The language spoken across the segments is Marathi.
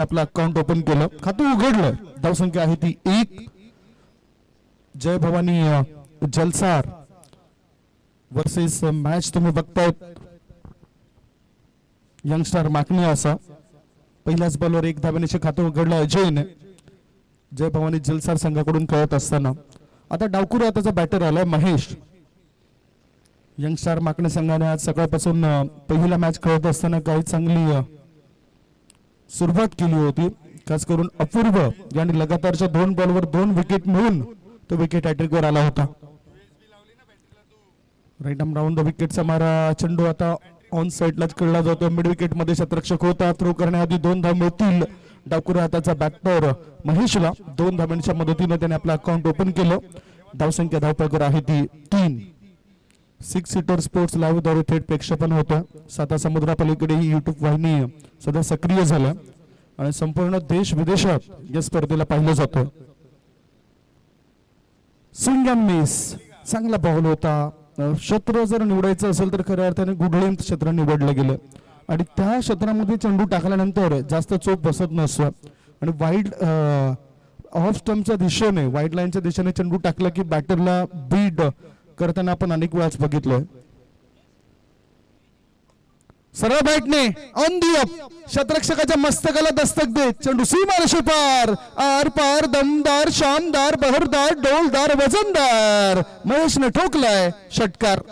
आपलं अकाउंट ओपन केलं, खातं उघडलं. धावसंख्या आहे ती 1. जय भवानी जलसार वर्सेस मॅच तुम्ही बघताय. यंगस्टर माकणी असा पहिल्याच बॉलवर 1 धावेने खातं उघडलं अजयने. जय भवानी जलसार संघाकडून खेळत असताना आता डावकुरा त्याचा बॅटर आलाय महेश. यंगस्टार माकणे संघाने आज सकाळपासून पहिला मॅच खेळत असताना काही चांगली सुरुवात केली होती. खास करून अपूर्व यांनी लगातारच्या 2 बॉलवर 2 विकेट मिळून तो विकेट हॅट्रिकवर आला होता. राईट आर्म राऊंड द विकेटचा मारा चेंडू आता ऑन साइडलाच खेळला जातो. मिड विकेट मध्ये शतरक्षक होता. थ्रो करण्याआधी 2 धाव मिळतील. डावकुरा हाताचा बॅटर महेशला 2 धावांच्या मदतीने त्याने आपलं अकाउंट ओपन केलं. धावसंख्या धावपळकर आहे ती 3. 6 सीटर स्पोर्ट्स लाईव्ह द्वारे थेट प्रक्षेपण होतं. साता समुद्रापलीकडे ही युट्यूब वाहिनी सध्या सक्रिय झाल्या आणि संपूर्ण देश विदेशात या स्पर्धेला पाहिलं जातं. स्विंग अँड मिस चांगला बॉल होता. क्षेत्र जर निवडायचं असेल तर खऱ्या अर्थाने गुडलेंथ क्षेत्र निवडलं गेलं आणि त्या क्षेत्रामध्ये चेंडू टाकल्यानंतर जास्त चोप बसत नसतो आणि वाईड ऑफ स्टंपच्या दिशेने वाईड लाईनच्या दिशेने चेंडू टाकला की बॅटरला बीड करताना आपण अनेक वेळाच बघितलंय. सरळ बॅटने ऑन दी अप शतरक्षकाच्या मस्तकाला दस्तक देत चेंडू सीमारेषे पार आर पार दमदार शानदार बहरदार डोलदार वजनदार महेशने ठोकलाय षटकार.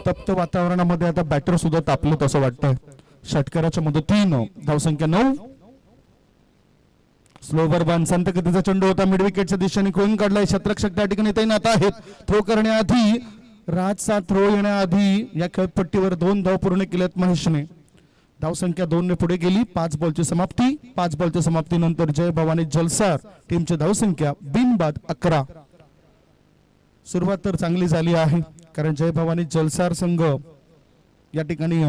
तप्त वातावरणामध्ये आता बॅटर सुद्धा तापलेत असं वाटतंय. षटकाराच्या मदतीनं धावसंख्या 9. स्लोवर वन संत गतीचा चेंडू होता. मिड विकेटच्या दिशेने खोळून काढलाय. शतरक्षक त्या ठिकाणी तैनात आहेत. थ्रो करण्याआधी राजचा थ्रो येण्याआधी या खेळपट्टीवर 2 धाव पूर्ण केल्यात महेशने. धावसंख्या 2 ने पुढे गेली. 5 बॉलची समाप्ती. 5 बॉलच्या समाप्तीनंतर जय भवानी जलसार टीमची धावसंख्या बिनबाद 11. सुरुवात तर चांगली झाली आहे कारण जय भवानी जलसार संघ या ठिकाणी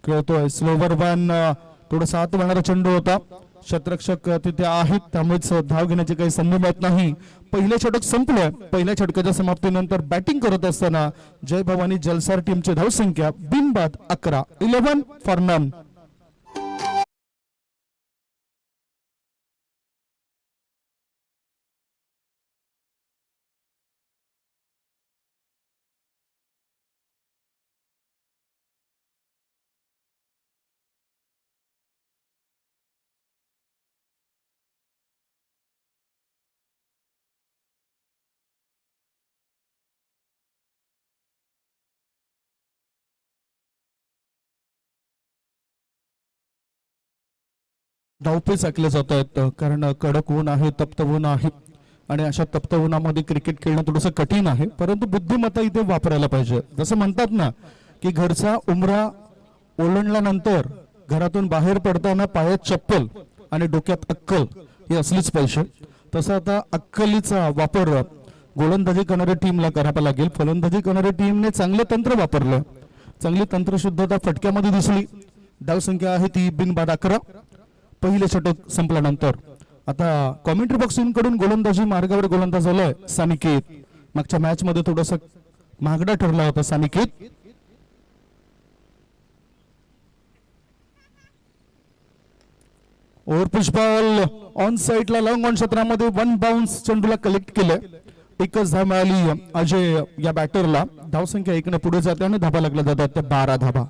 खेळतोय. स्लोवर वन थोडासा आत वळणारा चेंडू होता. शतरक्षक तिथे आहेत त्यामुळेच धाव घेण्याची काही संधी मिळत नाही. पहिले षटक संपलंय. पहिल्या षटकाच्या समाप्तीनंतर बॅटिंग करत असताना जय भवानी जलसार टीमची धावसंख्या बिनबाद 11. 11 फॉर नन. धावपे साकले जात आहेत कारण कडक ऊन आहे, तप्त ऊन आहे आणि अशा तप्त उन्हामध्ये क्रिकेट खेळणं थोडंसं कठीण आहे. परंतु बुद्धिमत्ता इथे वापरायला पाहिजे. जसं म्हणतात ना की घरचा उमरा ओलांडल्यानंतर घरातून बाहेर पडताना पायात चप्पल आणि डोक्यात अक्कल ही असलीच पाहिजे. तसं आता अक्कलीचा वापर गोलंदाजी करणाऱ्या टीमला करावा लागेल. फलंदाजी करणाऱ्या टीमने चांगले तंत्र वापरलं. चांगली तंत्रशुद्धता फटक्यामध्ये दिसली. धावसंख्या आहे ती बिनबाद 11. पहिले षटक संपल्यानंतर आता कॉमेंट्री बॉक्स कडून गोलंदाजी मार्गावर गोलंदाज झालाय सानिकेत. मागच्या मॅच मध्ये थोडासा महागडा ठरला होता Saniket. Over pitch ball on साइडला लॉंग ऑन क्षेत्रामध्ये 1 बाउन्स चेंडूला कलेक्ट केलंय. एकच धाव मिळाली अजय या बॅटरला. धावसंख्या 1 ने पुढे जाते आणि धाबा लागल्या जातात त्या 12 धाबा.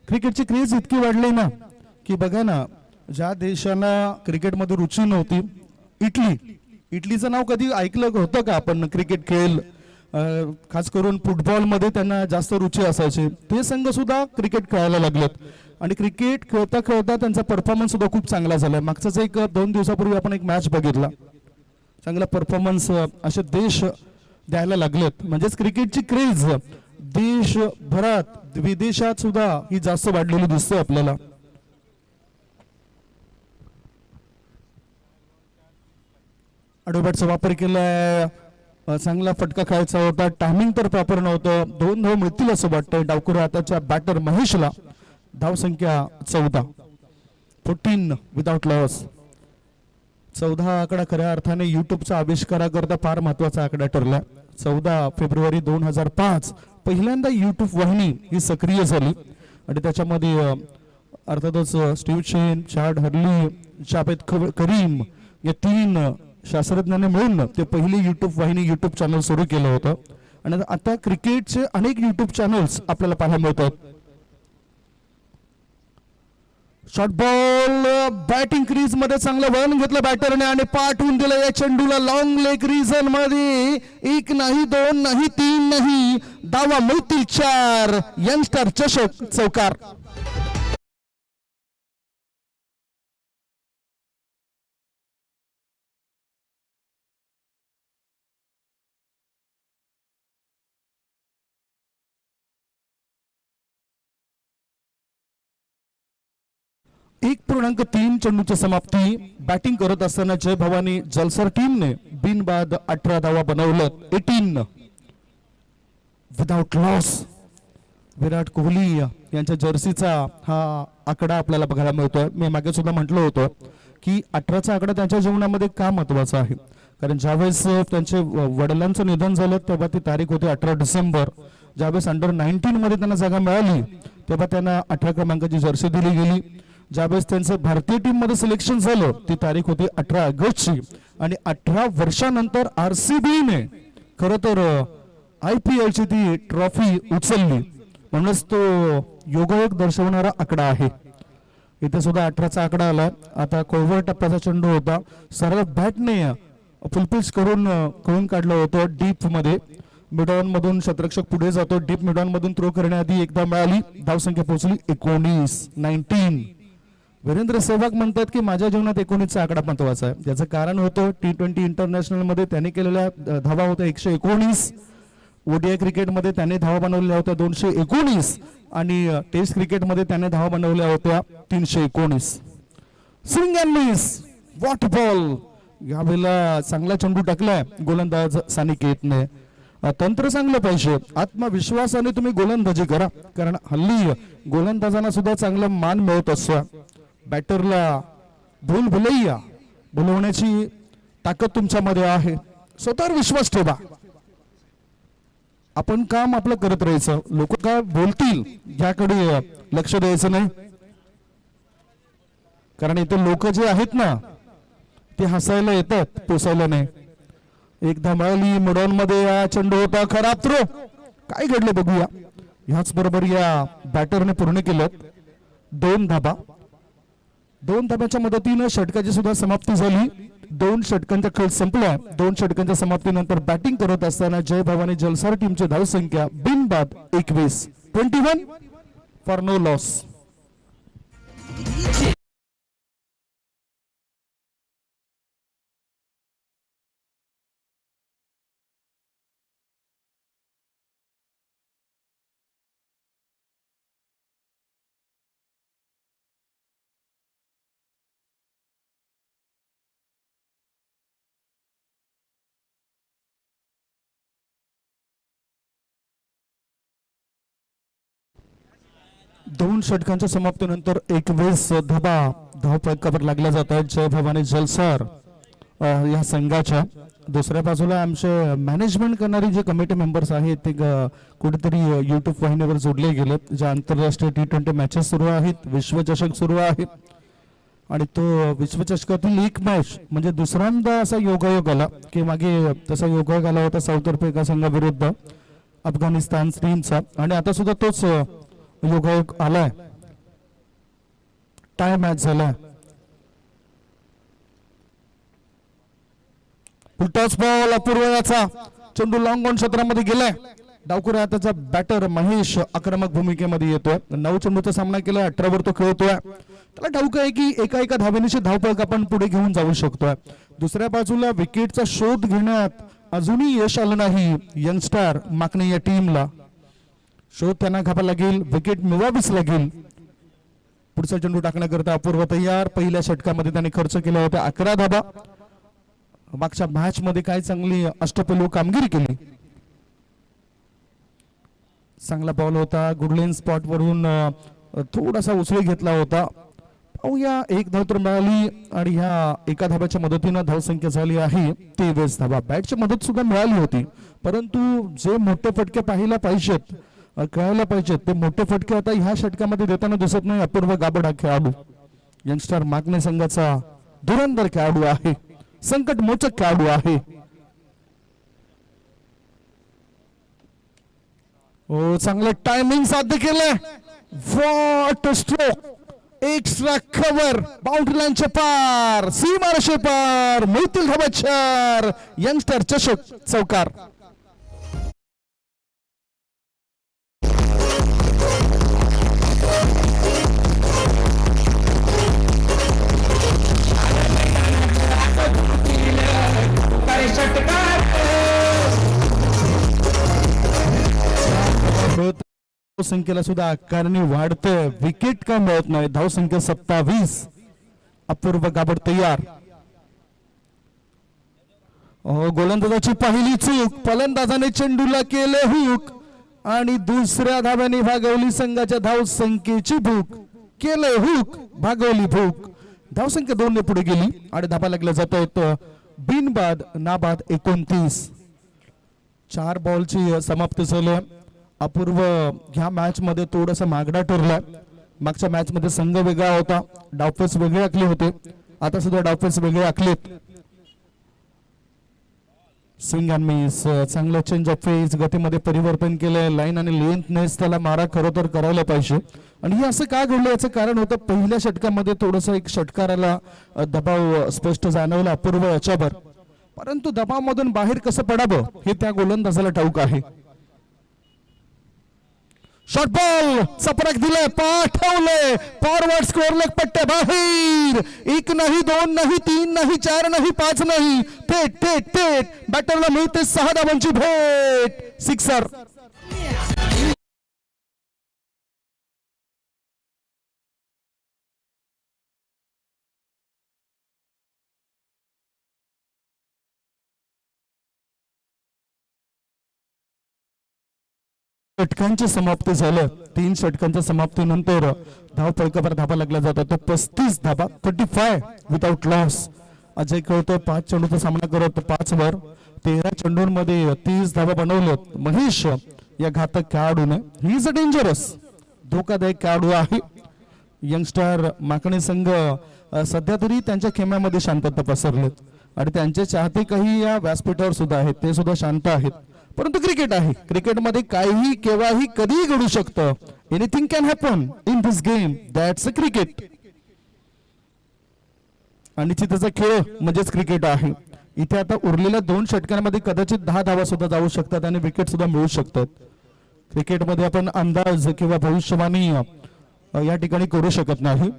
क्रिकेटची क्रेज इतकी वाढली ना की बघा ना ज्या देशांना क्रिकेटमध्ये रुची नव्हती इटलीचं नाव कधी ऐकलं होतं का आपण? क्रिकेट खेळ खास करून फुटबॉल मध्ये त्यांना जास्त रुची असायची. ते संघ सुद्धा क्रिकेट खेळायला लागलेत आणि क्रिकेट खेळता खेळता त्यांचा परफॉर्मन्स सुद्धा खूप चांगला झाला. मागचाच 1-2 दिवसापूर्वी आपण एक मॅच बघितला. चांगला परफॉर्मन्स असे देश द्यायला लागलेत. म्हणजेच क्रिकेटची क्रेज देशभरात विदेशात सुद्धा ही जास्त वाढलेली दिसते आपल्याला. अडोबॅटचा वापर केलाय चांगला फटका खायचा होता, टायमिंग तर प्रॉपर नव्हतं. 2 धाव मिळतील असं वाटतंय डावखुरा हाताच्या बॅटर महेशला. धाव संख्या 14, 14 विदाउट लॉस. 14 आकडा खऱ्या अर्थाने युट्यूबचा आविष्काराकरता फार महत्वाचा आकडा ठरला. 14 फेब्रुवारी 2005 पहिल्यांदा युट्यूब वाहिनी ही सक्रिय झाली आणि त्याच्यामध्ये अर्थातच Steve Chen, Chad Hurley, Jawed Karim या 3 शास्त्रज्ञांनी मिळून ते पहिली युट्यूब वाहिनी, युट्यूब चॅनल सुरू केलं होतं. आणि आता क्रिकेटचे अनेक युट्यूब चॅनल्स आपल्याला पाहायला मिळतात. शॉर्ट बॉल बॅटिंग क्रीज मध्ये चांगलं वळण घेतलं बॅटरने आणि पाठवून दिलं या चेंडूला लॉंग लेग रिजन मध्ये. 1 नाही 2 नाही 3 नाही, धावा मिळतील 4. यंगस्टर चषक चौकार. एक 1.3 चेंडूची समाप्ती. बॅटिंग करत असताना जय भवानी जलसर टीमने बिनबाद 18 धावा बनवलं. 18 विदाउट लॉस. विराट कोहली यांच्या जर्सीचा हा आकडा आपल्याला बघायला मिळतोय. मी मागे सुद्धा म्हटलं होतं की 18चा आकडा त्यांच्या जीवनामध्ये का महत्वाचा आहे, कारण ज्यावेळेस त्यांचे वडिलांचं निधन झालं तेव्हा ती तारीख होती 18 डिसेंबर. ज्यावेळेस अंडर-19 मध्ये त्यांना जागा मिळाली तेव्हा त्यांना 18 क्रमांकाची जर्सी दिली गेली. ज्यावेळेस त्यांचं भारतीय टीम मध्ये सिलेक्शन झालं ती तारीख होती 18 ऑगस्टची. आणि 18 वर्षानंतर RCBने खरं तर IPL ची ती ट्रॉफी उचलली, म्हणूनच तो योगायोग दर्शवणारा आकडा आहे. इथे सुद्धा 18चा आकडा आला. आता कोवळ टप्प्याचा चेंडू होता, सरळ बॅटने फुलपिच करून काढलं होतं डीप मध्ये. मिडॉन मधून शतरक्षक पुढे जातो. डीप मिडॉन मधून थ्रो करण्याआधी एकदा मिळाली. धावसंख्या पोहोचली 19. वीरेंद्र सेहवाग म्हणतात की माझ्या जीवनात 19चा आकडा महत्वाचा आहे. त्याचं कारण होतं T20 इंटरनॅशनल मध्ये त्याने केलेल्या धावा होत्या 119. ODI क्रिकेटमध्ये त्याने धावा बनवलेल्या होत्या 219 आणि टेस्ट क्रिकेटमध्ये त्याने धावा बनवल्या होत्या 319. Swing and miss. What ball. यावेळेला चांगला चेंडू टाकलाय गोलंदाज सानिकेतने. तंत्र चांगलं पाहिजे, आत्मविश्वासाने तुम्ही गोलंदाजी करा, कारण हल्ली गोलंदाजांना सुद्धा चांगला मान मिळत असतो. बॅटरला भुलैया बोलवण्याची ताकद तुमच्यामध्ये आहे. स्वतःवर विश्वास ठेवा. आपण काम आपलं करत राहायचं. लोक काय बोलतील याकडे लक्ष द्यायचं नाही, कारण इथे लोक जे आहेत ना ते हसायला येतात, पोसायला नाही. एकदा मिळाली मिडॉन मध्ये चेंडू होता खराब थ्रो. काय घडलं बघूया. ह्याच बरोबर या बॅटरने पूर्ण केलं 2 धाबा. 2 धाब्याच्या मदतीनं षटकाची सुद्धा समाप्ती झाली. 2 षटकांचा खेळ संपला. 2 षटकांच्या समाप्तीनंतर बॅटिंग करत असताना जय भवानी जलसार टीमची धावसंख्या बिनबाद 21. 21 फॉर नो लॉस. दोन षटकांच्या समाप्तीनंतर 21 धाबा धावफलकावर लागल्या जात आहेत जय भवानी जलसार या संघाच्या. दुसऱ्या बाजूला आमचे मॅनेजमेंट करणारी जे कमिटी मेंबर्स आहेत ते कुठेतरी युट्यूब वाहिनीवर जोडले गेलेत. ज्या आंतरराष्ट्रीय T20 मॅचेस सुरू आहेत, विश्वचषक सुरू आहे आणि तो विश्वचषकातील एक मॅच म्हणजे दुसऱ्यांदा असा योगायोग आला की मागे तसा योगायोग आला होता साऊथ आफ्रिका संघाविरुद्ध अफगाणिस्तान टीमचा, आणि आता सुद्धा तोच योगायोग आलाय. टाय मॅच झाला. फुलटॉस बॉल अपूर्व याचा चेंडू लॉंग ऑन क्षेत्रामध्ये गेलाय. डावखुरा हाताचा बॅटर महेश आक्रमक भूमिकेमध्ये येतोय. 9 चेंडूचा सामना केला, 18 वर तो खेळतोय. त्याला ठाऊक आहे की एका धावेनिशी धावपळक आपण पुढे घेऊन जाऊ शकतोय. दुसऱ्या बाजूला विकेटचा शोध घेण्यात अजूनही यश आलं नाही यंगस्टर माकणे या टीमला. शोध त्यांना घ्यावा लागेल, विकेट मिळवावीच लागेल. पुढचा चेंडू टाकण्याकरता अपूर्व तयार. पहिल्या षटकामध्ये त्यांनी खर्च केला होता 11 धाबा. मागच्या मॅच मध्ये काय चांगली अष्टपैलू कामगिरी केली. चांगला बॉल होता, गुडलेन स्पॉट वरून थोडासा उसळी घेतला होता. पाहूया, एक धाव तर मिळाली आणि ह्या एका धाब्याच्या मदतीनं धावसंख्या झाली आहे 23 धावा. बॅटची मदत सुद्धा मिळाली होती, परंतु जे मोठे फटके पाहायला पाहिजेत, कळायला पाहिजेत, ते मोठे फटके आता ह्या षटकामध्ये देताना दिसत नाही. अपूर्व गाबड हा खेळाडू यंगस्टर मागणे संघाचा धुरंधर खेळाडू आहे, संकट मोचक खेळाडू आहे. ओ, चांगलं टायमिंग साध्य केलंय. What stroke, extra cover, boundary लाईनच्या पार, सीमारेषे पार, मिळतील धाबा 4. यंगस्टर चषक चौकार. संख्येला सुद्धा आकारणी वाढते. विकेट का मिळत नाही. धावसंख्या 27. अपूर्व गाबड तयार. गोलंदाजाची पहिली चूक, फलंदाजाने चेंडूला केले हुक आणि दुसऱ्या धाव्याने भागवली संघाच्या धावसंख्येची भूक. केले हुक, भागवली भूक. धावसंख्या 2 ने पुढे गेली आणि धाबा लागला जात आहेत बिनबाद नाबाद 29. 4 बॉलची समाप्ती झाली. अपूर्व ह्या मॅच मध्ये थोडासा मागडा ठरला. मागच्या मॅच मध्ये संघ वेगळा होता, डावपेच वेगळे आखले होते, आता सुद्धा डावपेच वेगळे आखलेत. स्विंग अँड मिस, चांगलं चेंज ऑफ फेज, गतीमध्ये परिवर्तन केलंय. लाईन आणि लेंथनेस त्याला मारा खरं तर करायला पाहिजे. आणि हे असं का घडलं याचं कारण होतं, पहिल्या षटकामध्ये थोडंसं एक षटकाराला दबाव स्पष्ट जाणवला अपूर्व याच्यावर, परंतु दबावामधून बाहेर कसं पडावं हे त्या गोलंदाजाला ठाऊक आहे. शॉर्ट बॉल चपराक दिले, पाठवले फॉरवर्ड स्कोअर लेग पट्ट्या बाहेर. 1 नाही, 2 नाही, 3 नाही, 4 नाही, 5 नाही, थेट थेट थेट बॅटरला मिळते 6 धावांची भेट. सिक्सर. षटकांची समाप्ती झालं. 3 षटकांच्या समाप्तीनंतर धाव फलकावर धाबा लागला जातो. तो 35 धाबा, 35 विदाउट लॉस. अजय कळतो 5 चेंडूचा सामना करत 5 वर 13 चेंडूंमध्ये 30 धाबा बनवल्यात. महेश या घातक खेळाडूने, ही इज अ डेंजरस, धोकादायक खेळाडू आहे. यंगस्टर माकणे संघ सध्या तरी त्यांच्या खेम्यामध्ये शांतता पसरलेत आणि त्यांचे चाहते काही या व्यासपीठावर सुद्धा आहेत, ते सुद्धा शांत आहेत. परंतु क्रिकेट आहे, क्रिकेटमध्ये काहीही केव्हाही कधीही घडू शकतं. Anything can happen in this game, that's a cricket. आणि त्याचा खेळ म्हणजेच क्रिकेट आहे. इथे आता उरलेल्या 2 षटकांमध्ये कदाचित 10 धावा सुद्धा जाऊ शकतात आणि विकेट सुद्धा मिळू शकतात. क्रिकेटमध्ये आपण अंदाज किंवा भविष्यवाणी या ठिकाणी करू शकत नाही.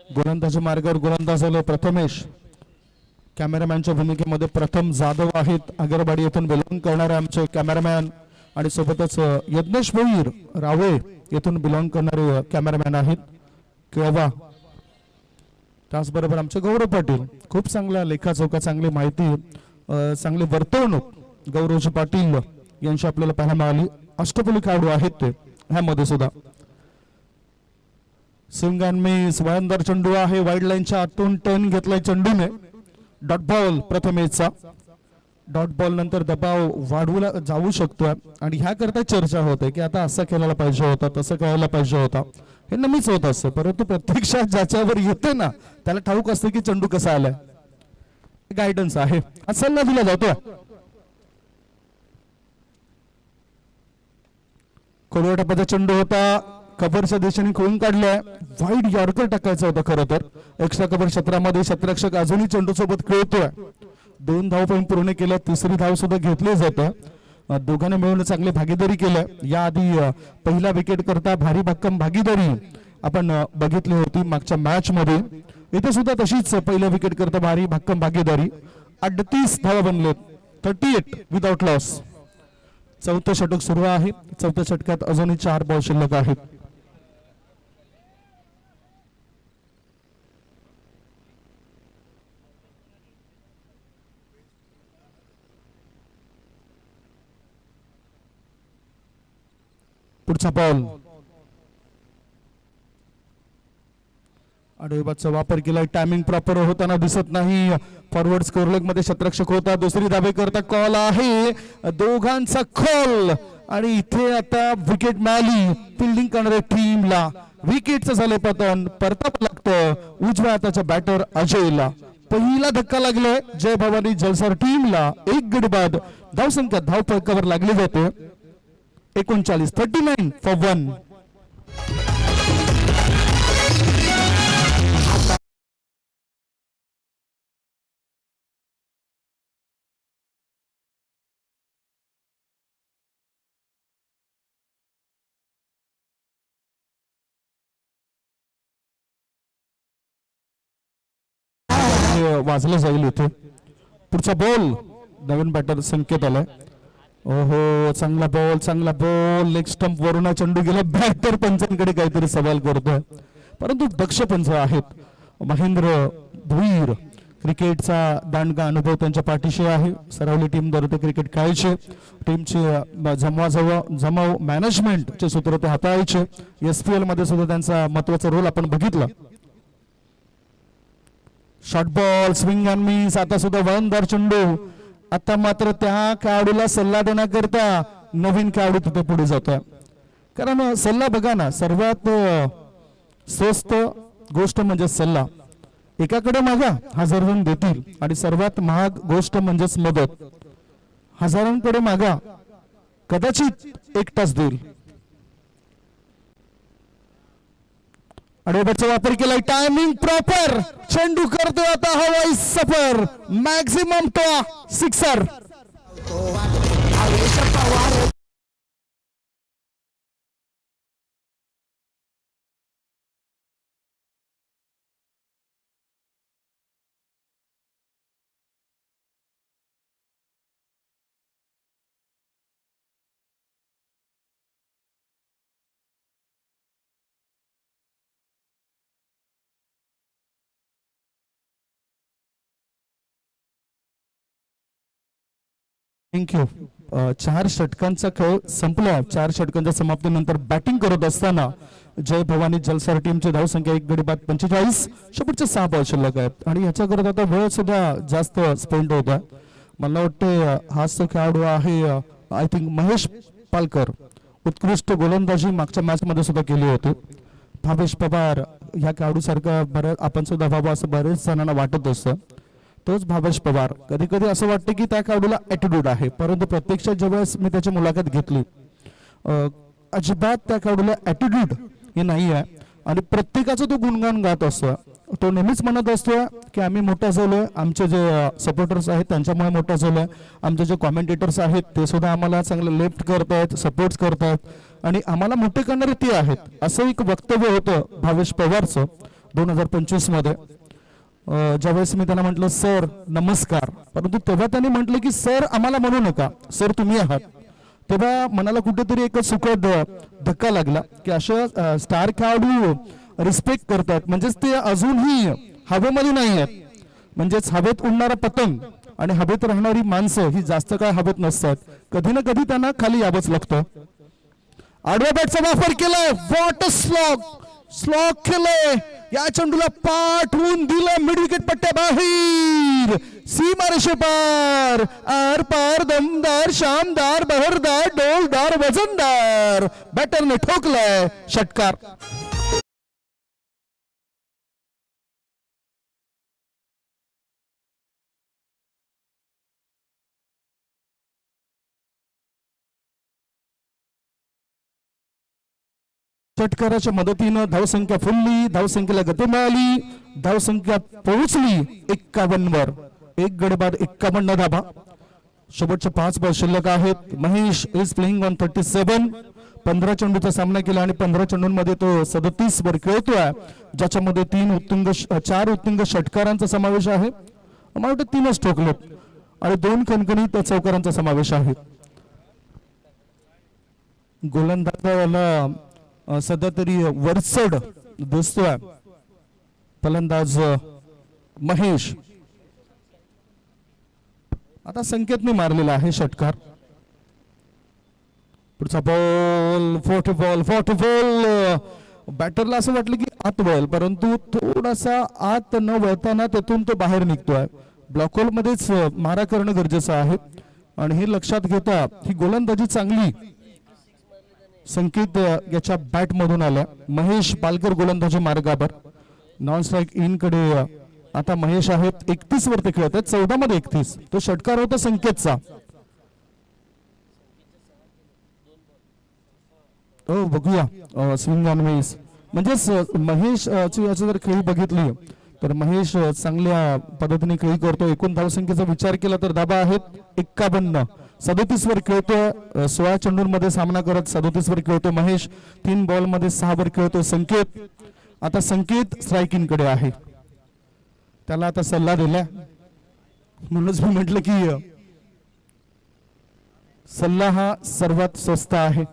गोलंदाजी मार्गावर गोलंदाज आले प्रथमेश. कॅमेरामॅनच्या भूमिकेमध्ये प्रथम जाधव आहेत, आगरवाडी येथून बिलॉंग करणारे आमचे कॅमेरामॅन, आणि सोबतच यज्ञेश भोईर रावे येथून बिलॉंग करणारे कॅमेरामॅन आहेत. केव्हा त्याचबरोबर आमचे गौरव पाटील, खूप चांगला लेखाचोखा, चांगली माहिती, चांगली वर्तवणूक गौरवजी पाटील यांची आपल्याला पाहायला मिळाली. अष्टपैलू खेळाडू आहेत ते ह्यामध्ये सुद्धा. स्विंग अँड मिस, वळणदार चेंडू आहे, वाईड लाईनच्या आतून टर्न घेतलाय चेंडूने. डॉट बॉल प्रथमेशचा. डॉट बॉल नंतर दबाव वाढवला जाऊ शकतो आणि ह्या करता चर्चा होते की आता असं खेळायला पाहिजे होता, तसं खेळायला पाहिजे होता. हे नेहमीच होत असतं, परंतु प्रत्यक्षात ज्याच्यावर येते ना त्याला ठाऊक असते की चेंडू कसा आलाय. गायडन्स आहे, सल्ला दिला जातो. कोलवटापदा चेंडू होता, कव्हरच्या दिशेने खोळून काढलाय. वाईड यॉर्कर टाकायचं होतं खरं तर. एक्स्ट्रा कव्हर क्षेत्रामध्ये क्षेत्ररक्षक अजूनही चेंडू सोबत खेळतोय. 2 धाव पण पूर्ण केल्या, 3री धाव सुद्धा घेतली जाते. दोघांनी मिळून चांगली भागीदारी केल्या. याआधी पहिला विकेट करता भारी भक्कम भागीदारी आपण बघितली होती मागच्या मॅच मध्ये. इथे सुद्धा तशीच पहिल्या विकेट करता भारी भक्कम भागीदारी. 38 धावा बनलेत, 38 विदाउट लॉस. 4थं षटक सुरू आहे. 4थ्या षटकात अजूनही 4 बॉल शिल्लक आहेत. पुढचा बॉल आडवेबाचा वापर केलाय. टायमिंग प्रॉपर होताना दिसत नाही. फॉरवर्ड स्कोर लेग मध्ये शतरक्षक होता. दुसरी धाबे करता कॉल आहे दोघांचा खोल आणि इथे आता विकेट मिळाली फिल्डिंग करणाऱ्या टीमला. विकेटचं झाले पतन. परताप लागतं उजव्या हाताच्या बॅटर अजयला. पहिला धक्का लागलाय जय भवानी जलसर टीमला. एक गडी बाद धावसंख्या धावफलकावर लागली जाते 39 39 for 1. वाजलं जाईल इथे. पुढचा बॉल नवीन बॅटर संकेत आलाय. ओहो चांगला बॉल लेग स्टंप वरून चेंडू गेला. बॅटर पंचांकडे काहीतरी सवाल करतोय परंतु दक्ष पंच आहेत. महेंद्र भुईर क्रिकेटचा दांडगा अनुभव त्यांच्या पाठीशी आहे. सरावली टीम दर क्रिकेट खेळायचे. टीमची जमाव मॅनेजमेंटचे सूत्र ते हाताळायचे. SPL मध्ये सुद्धा त्यांचा महत्वाचा रोल आपण बघितला. Short ball swing and miss. आता सुद्धा वळणदार चेंडू. आता मात्र त्या खेळाडूला सल्ला देण्याकरता नवीन खेळाडू तिथे पुढे जातोय. कारण सल्ला बघा ना सर्वात स्वस्त गोष्ट म्हणजे सल्ला. एकाकडे मागा हजारजण देतील आणि सर्वात महाग गोष्ट म्हणजेच मदत. हजारांकडे मागा कदाचित एकटाच देईल. अडवेबाचा वापर केलाय. Timing proper. चेंडू करतोय आता हवाई सफर. मॅक्झिमम तो सिक्सर. थँक्यू. 4 षटकांचा खेळ संपला. 4 षटकांच्या समाप्तीनंतर बॅटिंग करत असताना जय भवानी जलसार टीमची धावसंख्या 1 गडी बाद 45. शेवटचे 6 बॉल शिल्लक आहेत आणि ह्याच्याकरता आता वेळ सुद्धा जास्त स्पेंड होता. मला वाटते हाच तो खेळाडू आहे आय थिंक महेश पालकर. उत्कृष्ट गोलंदाजी मागच्या मॅच मध्ये सुद्धा केली होती. भावेश पवार ह्या खेळाडू सारखा बऱ्याच आपण सुद्धा व्हावं असं बरेच जणांना वाटत असतं. तोच भावेश पवार. कधी कधी असं वाटतं की त्या खेळाडूला ॲटिट्यूड आहे परंतु प्रत्यक्षात ज्यावेळेस मी त्याची मुलाखत घेतली अजिबात त्या खेळाडूला ॲटिट्यूड हे नाही आहे आणि प्रत्येकाचं तो गुणगान गात असतो. तो नेहमीच म्हणत असतो की आम्ही मोठा झालोय. आमचे जे सपोर्टर्स आहेत त्यांच्यामुळे मोठा झालोय. आमचे जे कॉमेंटेटर्स आहेत ते सुद्धा आम्हाला चांगलं लेफ्ट करतायत सपोर्ट करतायत आणि आम्हाला मोठे करणारे ते आहेत. असं एक वक्तव्य होतं भावेश पवारचं 2025 मध्ये. ज्यावेळेस मी त्यांना म्हटलं सर नमस्कार परंतु तेव्हा त्यांनी म्हटलं की सर आम्हाला म्हणू नका सर तुम्ही आहात. तेव्हा मनाला कुठेतरी एक सुखद धक्का लागला की अशा स्टार खेळाडू रिस्पेक्ट करतात म्हणजेच ते अजूनही हवेमध्ये नाही आहेत. म्हणजेच हवेत उडणारा पतंग आणि हवेत राहणारी माणसं ही जास्त काळ हवेत नसतात. कधी ना कधी त्यांना खाली यावंच लागतं. आडव्या बॅटचा वापर केलाय. व्हॉट अ स्लॉग केलंय. या चेंडूला पाठवून दिलं मिड विकेट पट्ट्या बाहेर. सीमारेषे पार आर पार दमदार शानदार बहरदार डोलदार वजनदार बॅटरने ठोकलाय षटकार. षटकाराच्या मदतीनं धावसंख्या फुलली. धावसंख्येला गती मिळाली. धावसंख्या पोहोचली 51 वर. 1 गडी बाद 51 धाबा. शेवटचे 5 बॉल शिल्लक आहेत. Mahesh is playing on 37. 15 चेंडूचा सामना केला आणि 15 चेंडूंमध्ये तो 37 वर खेळतोय ज्याच्यामध्ये 4 उत्तुंग षटकारांचा समावेश आहे. मला वाटतं 3च ठोकलेत आणि 2 खणखणीत चौकारांचा समावेश आहे. गोलंदाजाला सध्या तरी वरचढ दिसतोय फलंदाज महेश. आता संकेतने मारलेला आहे षटकार. पुढचा बॉल 40 बॉल. बॅटरला असं वाटलं की आत वळेल, परंतु थोडासा आत न वळताना त्यातून तो बाहेर निघतोय. ब्लॉक होल मध्येच मारा करणं गरजेचं आहे आणि हे लक्षात घेता ही गोलंदाजी चांगली संकेत याच्या बॅट मधून आल्या. महेश पालकर गोलंदाजी मार्गावर. नॉन स्ट्राईक इन कडे आता महेश आहेत. 31 वरती खेळत आहेत, 14 मध्ये 31. तो षटकार होता संकेतचा. बघूया स्विंग ऑन वेस. म्हणजेच महेश ची याची जर खेळी बघितली तर महेश चांगल्या पद्धतीने खेळी करतो. एकूण धावसंख्येचा विचार केला तर धाबा आहेत 51. 37 वर खेळतो. 16 चेंडूंमध्ये सामना करत 37 वर खेळतो महेश. 3 बॉल मध्ये 6 वर खेळतो संकेत. आता संकेत स्ट्रायकिंग कडे आहे. त्याला आता सल्ला दिला, म्हणूनच मी म्हटलं की सल्ला हा सर्वात स्वस्त आहे.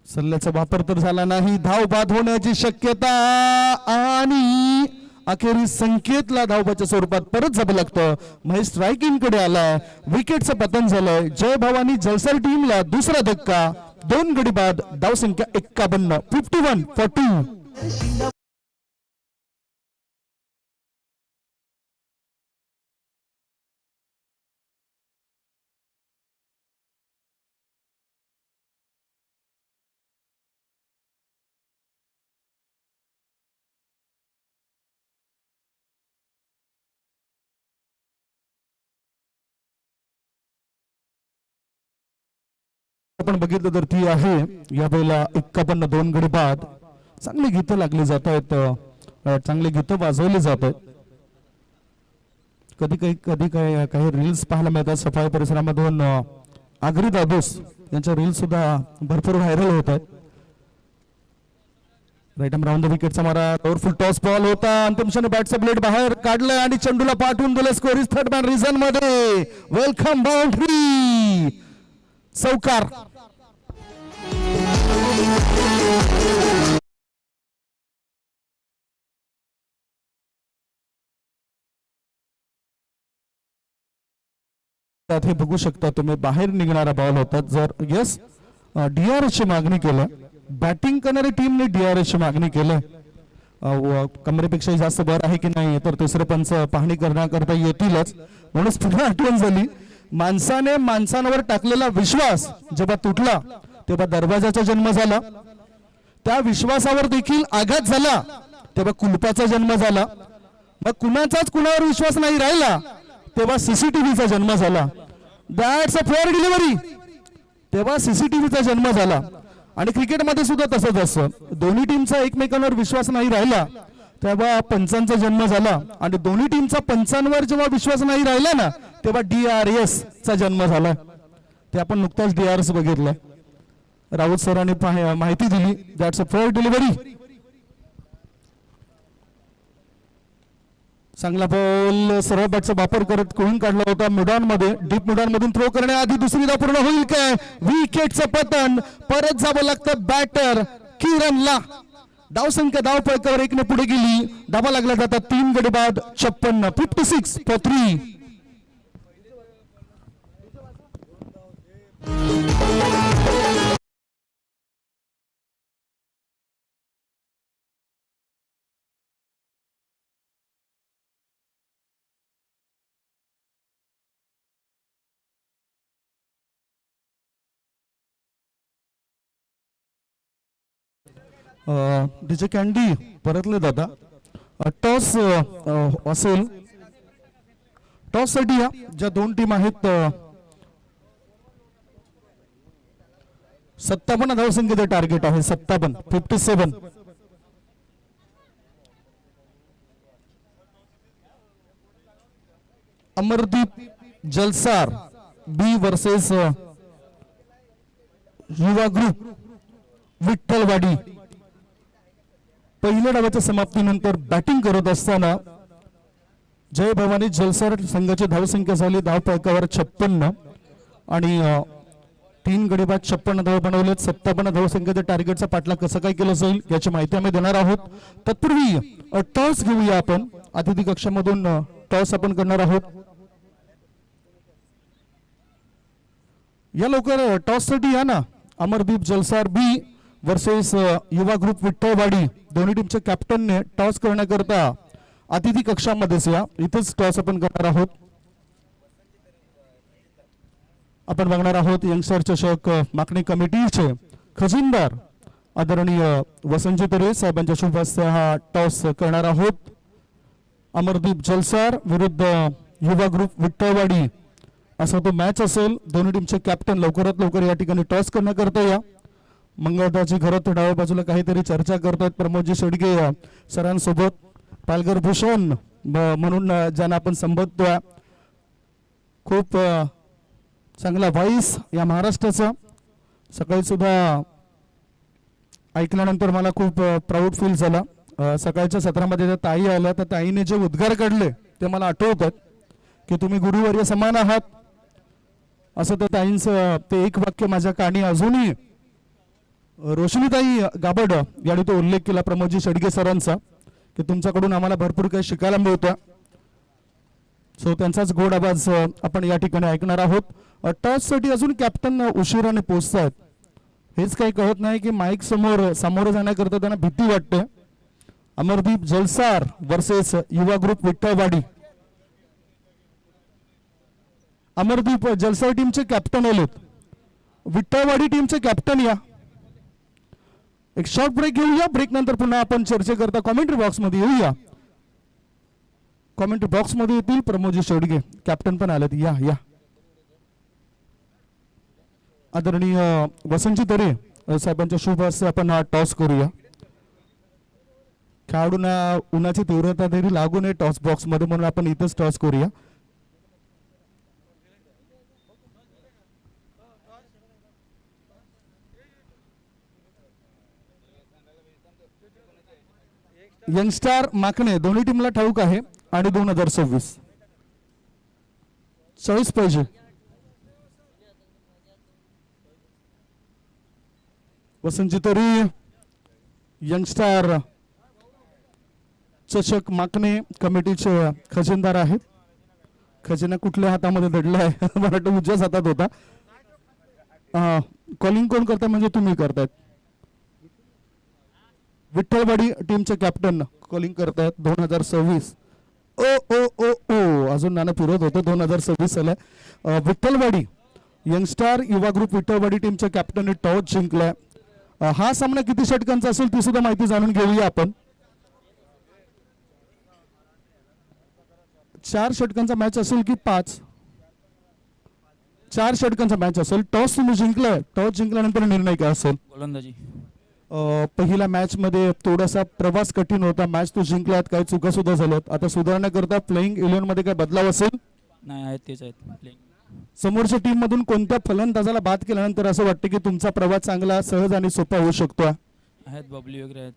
सल्ल्याचा वापर तर झाला नाही. धाव बाद होण्याची शक्यता आणि अखेरीस संकेतला धावबाच्या स्वरूपात परत जावं लागतं. महेश स्ट्रायकिंग कडे आलाय. विकेटचं पतन झालंय. जय भवानी जलसर टीमला दुसरा धक्का. 2 गडी बाद. धावसंख्या 51. 51 for 2. आपण बघितलं तर ती आहे यावेळेला 51. 2 गडी बाद. चांगली गीतं लागली जात आहेत, चांगली गीतं वाजवली जात आहेत. कधी काही रील्स पाहायला मिळतात सफाई परिसरामधून. आगरी दादोस यांच्या रील्स सुद्धा भरपूर व्हायरल होत आहेत. राईट आर्म राऊंड द विकेटचा मारा. पॉवरफुल टॉस बॉल होता. अंतिम क्षणी बॅटचा ब्लेड बाहेर काढलाय आणि चेंडूला पाठवून दिलं. Score is third man region मध्ये. Welcome boundary. चौकार. हे बघू शकता तुम्ही, बाहेर निघणारा बॉल होता. जर यस डीआरएस ची मागणी केलं, बॅटिंग करणारी टीमने डीआरएस ची मागणी केलं. कमरेपेक्षा जास्त बर आहे की नाही तर तिसरे पंच पाहणी करण्याकरता येतीलच. म्हणूनच पुन्हा आठवण झाली, माणसाने माणसांवर टाकलेला विश्वास जेव्हा तुटला तेव्हा दरवाजाचा जन्म झाला. त्या विश्वासावर देखील आघात झाला तेव्हा कुलपाचा जन्म झाला. मग कुणाचाच कुणावर विश्वास नाही राहिला तेव्हा सीसीटीव्हीचा जन्म झाला. That's a fair delivery. तेव्हा सीसीटीव्हीचा जन्म झाला. आणि क्रिकेटमध्ये सुद्धा तसंच असतं. दोन्ही टीमचा एकमेकांवर विश्वास नाही राहिला तेव्हा पंचांचा जन्म झाला. आणि दोन्ही टीमचा पंचांवर जेव्हा विश्वास नाही राहिला ना तेव्हा डीआरएस चा जन्म झाला. ते आपण नुकताच डीआरएस बघितलं. राऊत सरांनी माहिती दिली. That's a fair delivery. चांगला बॉल. सरळ बॅटचा वापर करत कोण काढला होता मिडॉन मध्ये. डीप मिडॉन मधून थ्रो करण्याआधी दुसरी धाव पूर्ण होईल काय? विकेटचं पतन. परत जावं लागतं बॅटर किरणला. धावसंख्या धावपळकावर 1 ने पुढे गेली. धावा लागल्या जातात 3 गडी बाद. 56. 56 for 3. डीजे कॅन्डी परतले दादा. टॉस असेल. टॉस साठी या ज्या 2 टीम आहेत 57 धावसंख्येचं टार्गेट आहे. 57. अमरदीप जलसार बी वर्सेस युवा ग्रुप विठ्ठलवाडी. पहिल्या डावाच्या समाप्तीनंतर बॅटिंग करत असताना जय भवानी जलसर संघाची धावसंख्या झाली धावपळकावर 56 आणि 3 गडी बाद 56 धाव बनवलेत. 57 धावसंख्येच्या टार्गेटचा पाठलाग कसं काय केलं जाईल याची माहिती आम्ही देणार आहोत. तत्पूर्वी टॉस घेऊया आपण. अतिथी कक्षामधून टॉस आपण करणार आहोत. या लवकर टॉससाठी या ना. अमरदीप जलसार बी वर्सेस युवा ग्रुप विठ्ठलवाडी. दोन्ही टीमच्या कॅप्टनने टॉस करण्याकरता अतिथी कक्षामध्येच या. इथेच टॉस आपण करणार आहोत. आपण बघणार आहोत यंगस्टर चषक मागणी कमिटीचे खजिनदार आदरणीय वसंतजी तरे साहेबांच्या शुभ हस्ते हा टॉस करणार आहोत. अमरदीप जलसार विरुद्ध युवा ग्रुप विठ्ठलवाडी असा तो मॅच असेल. दोन्ही टीमचे कॅप्टन लवकरात लवकर या ठिकाणी टॉस करण्याकरता या. मंगळदाची घरात डाव्या बाजूला काहीतरी चर्चा करतात प्रमोदजी शेडगे सरांसोबत. पालघर भूषण म्हणून ज्यांना आपण संबोधतोय. खूप चांगला व्हॉइस या महाराष्ट्राचा. सकाळी सुद्धा ऐकल्यानंतर मला खूप प्राऊड फील झाला. सकाळच्या सत्रामध्ये त्या ताई आल्या तर ताईने जे उद्गार काढले ते मला आठवतात की तुम्ही गुरुवर्य समान आहात असं त्या ताईंचं ते एक वाक्य माझ्या कानी अजूनही. रोशनीताई गाबड याने तो उल्लेख केला प्रमोदजी शेडगे सरांचा की तुमच्याकडून आम्हाला भरपूर काही शिकायला मिळतं. सो त्यांचाच गोड आवाज आपण या ठिकाणी ऐकणार आहोत. टॉससाठी अजून कॅप्टन उशिराने पोहोचतात. हेच काही कळत नाही की माईक समोर सामोरं जाण्याकरता त्यांना भीती वाटते. अमरदीप जलसार वर्सेस युवा ग्रुप विठ्ठलवाडी. अमरदीप जलसार टीमचे कॅप्टन आलेत. विठ्ठलवाडी टीमचे कॅप्टन या. एक शॉर्ट ब्रेक घेऊया. ब्रेक नंतर पुन्हा आपण चर्चेकरता कॉमेंट्री बॉक्स मध्ये येऊया. कॉमेंट्री बॉक्स मध्ये येतील प्रमोदजी शेडगे कॅप्टन पण आलेत. या या आदरणीय वसंतजी तरे साहेबांच्या शुभ हस्ते आपण हा टॉस करूया. खेळाडूंना उन्हाची तीव्रता तरी लागू नये टॉस बॉक्स मध्ये म्हणून आपण इथेच टॉस करूया. यंगस्टार माकणे दोन्ही टीमला ठाऊक आहे आणि 2026 चॉईस पाहिजे. वसंतजी तरी यंगस्टार चषक माकणे कमिटीचे खजिनदार आहेत. खजिना कुठल्या हातामध्ये दडला आहे मला वाटतं उजव्याच हातात होता. कॉलिंग कोण करताय म्हणजे तुम्ही करतायत. विठ्ठलवाडी टीमचे कॅप्टन कॉलिंग करतायत. 2026 ओ ओ ओ ओ अजून नाणं फिरत होतं. 2026 आलाय. विठ्ठलवाडी यंगस्टार युवा ग्रुप विठ्ठलवाडी टीमच्या कॅप्टनने टॉस जिंकलाय. हा सामना किती षटकांचा असेल ती सुद्धा माहिती जाणून घेऊया आपण. 4 षटकांचा मॅच असेल की 5? 4 षटकांचा मॅच असेल. टॉस तुम्ही जिंकलाय. टॉस जिंकल्यानंतर निर्णय काय असेल? गोलंदाजी. पहिल्या मॅच मध्ये थोडासा प्रवास कठीण होता. मॅच तो जिंकलात. काही चुका सुद्धा झाल्यात. आता सुधारण्याकरता प्लेइंग 11 मध्ये काय बदलाव असेल? नाही आहेत तेच आहेत प्लेइंग. समोरच्या टीम मधून कोणत्या फलंदाजाला बाद केल्यानंतर असं वाटतं की तुमचा प्रवास चांगला सहज आणि सोपा होऊ शकतो? आहेत बबली वगैरे आहेत.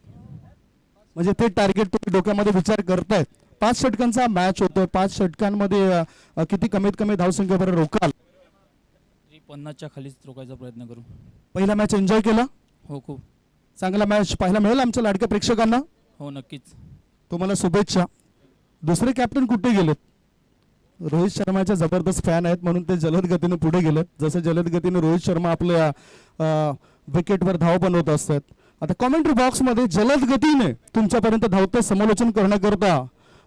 म्हणजे ते टार्गेट तुम्ही डोक्यामध्ये विचार करतायत. 5 षटकांचा मॅच होतोय. 5 षटकांमध्ये किती कमीत कमी धावसंख्या बरं रोकाल? 50च्या खालीच रोखायचा प्रयत्न करू. पहिला मॅच एन्जॉय केला? हो खूप चांगला मॅच पाहायला मिळेल आमच्या लाडक्या प्रेक्षकांना. हो नक्कीच. तुम्हाला शुभेच्छा. दुसरे कॅप्टन कुठे गेलेत? रोहित शर्माच्या जबरदस्त फॅन आहेत म्हणून ते जलद गतीने पुढे गेलेत. जसं जलद गतीने रोहित शर्मा आपल्या विकेटवर धाव बनवत असतात. आता कॉमेंट्री बॉक्स मध्ये जलद गतीने तुमच्यापर्यंत धावतं समालोचन करण्याकरता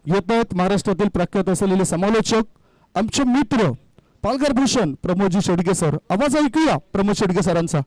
येत आहेत महाराष्ट्रातील प्रख्यात असलेले समालोचक आमचे मित्र पालघर भूषण प्रमोदजी शेडगे सर. आवाज ऐकूया प्रमोद शेडगे सरांचा.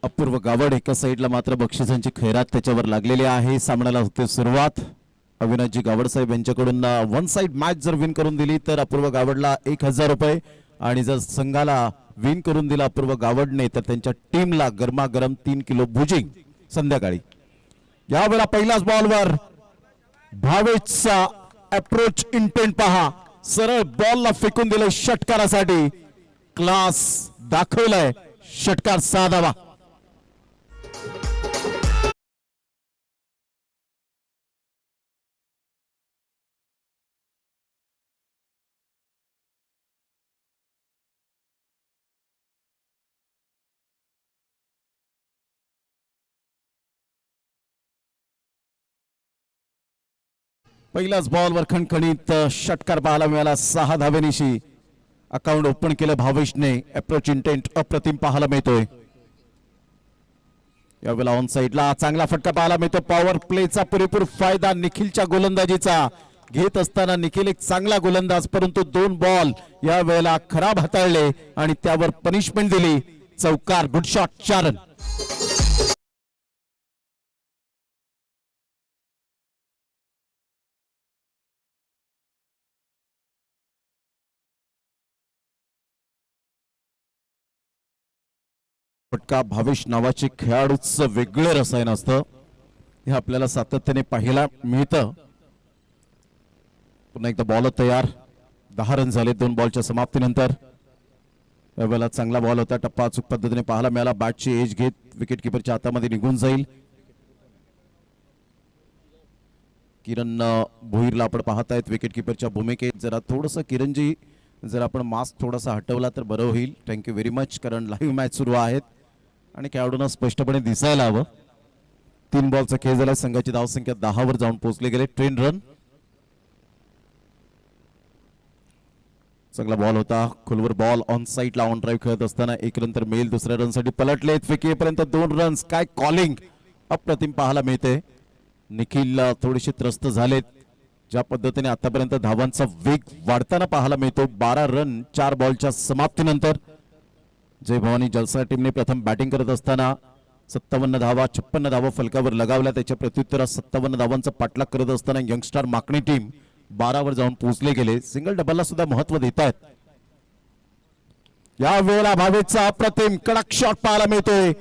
अपूर्व गावड एका साईडला मात्र बक्षिसांची खैरात त्याच्यावर लागलेली आहे. सामन्याला होते सुरुवात. अविनाशजी गावड साहेब यांच्याकडून 1 साइड मॅच जर विन करून दिली तर अपूर्व गावडला 1000 रुपये आणि जर संघाला विन करून दिला अपूर्व गावडने तर त्यांच्या टीमला गरमागरम 3 किलो भुजिंग संध्याकाळी. यावेळेला पहिल्याच बॉलवर भावेशचा अप्रोच इंटेंट पहा. सरळ बॉलला फेकून दिले षटकारासाठी. क्लास दाखवलाय षटकार साधावा. पहिल्याच बॉलवर खणखणीत षटकार पाहायला मिळाला. 6 धावेनिशी अकाउंट ओपन केलं भावेशने. अप्रोच इंटेंट अप्रतिम पाहायला मिळतोय. यावेळेला ऑन साइडला चांगला फटका पाहायला मिळतो. पॉवर प्लेचा पुरेपूर फायदा निखिलच्या गोलंदाजीचा घेत असताना निखिल एक चांगला गोलंदाज, परंतु 2 बॉल या वेळेला खराब हाताळले आणि त्यावर पनिशमेंट दिली. चौकार, गुड शॉट, 4 रन. फटका भावेश नावाचे खेळाडूच वेगळे रसायन असतं, हे आपल्याला सातत्याने पाहायला मिळतं. पुन्हा एकदा बॉल तयार. 10 रन झाले 2 बॉलच्या समाप्तीनंतर. यावेळेला चांगला बॉल होता, टप्पा अचूक पद्धतीने पाहायला मिळाला. बॅटची एज घेत विकेट किपरच्या हातामध्ये निघून जाईल. किरण भोईरला आपण पाहतायत विकेट किपरच्या भूमिकेत. जरा थोडंसं किरणजी, जर आपण मास्क थोडासा हटवला तर बरं होईल. थँक्यू व्हेरी मच, कारण लाईव्ह मॅच सुरू आहेत आणि खेळाडूंना स्पष्टपणे दिसायला हवं. 3 बॉलचा खेळ झाला. संघाची धावसंख्या 10 वर जाऊन पोहोचले गेले. 10 रन. चांगला बॉल होता, खोलवर बॉल ऑन साइडला ऑन ड्राईव्ह खेळत असताना 1 रन तर मिळेल. दुसऱ्या रन साठी पलटलेत. फेकीपर्यंत 2 रन्स. काय कॉलिंग अप्रतिम पाहायला मिळते. निखिल थोडेसे त्रस्त झालेत. ज्या पद्धतीने आतापर्यंत धावांचा वेग वाढताना पाहायला मिळतो. 12 रन 4 बॉलच्या समाप्तीनंतर. जय भवानी जलसा टीमने प्रथम बॅटिंग करत असताना 57 धावा 56 धावा फलकावर लगावल्या. त्याच्या प्रत्युत्तरात 57 धावांचा पाठलाग करत असताना यंगस्टार माकणी टीम 12 वर जाऊन पोहोचले गेले. सिंगल डबलला सुद्धा महत्व देत आहेत. या वेळेला भावेशचा अप्रतिम कडक शॉट पाहायला मिळतोय.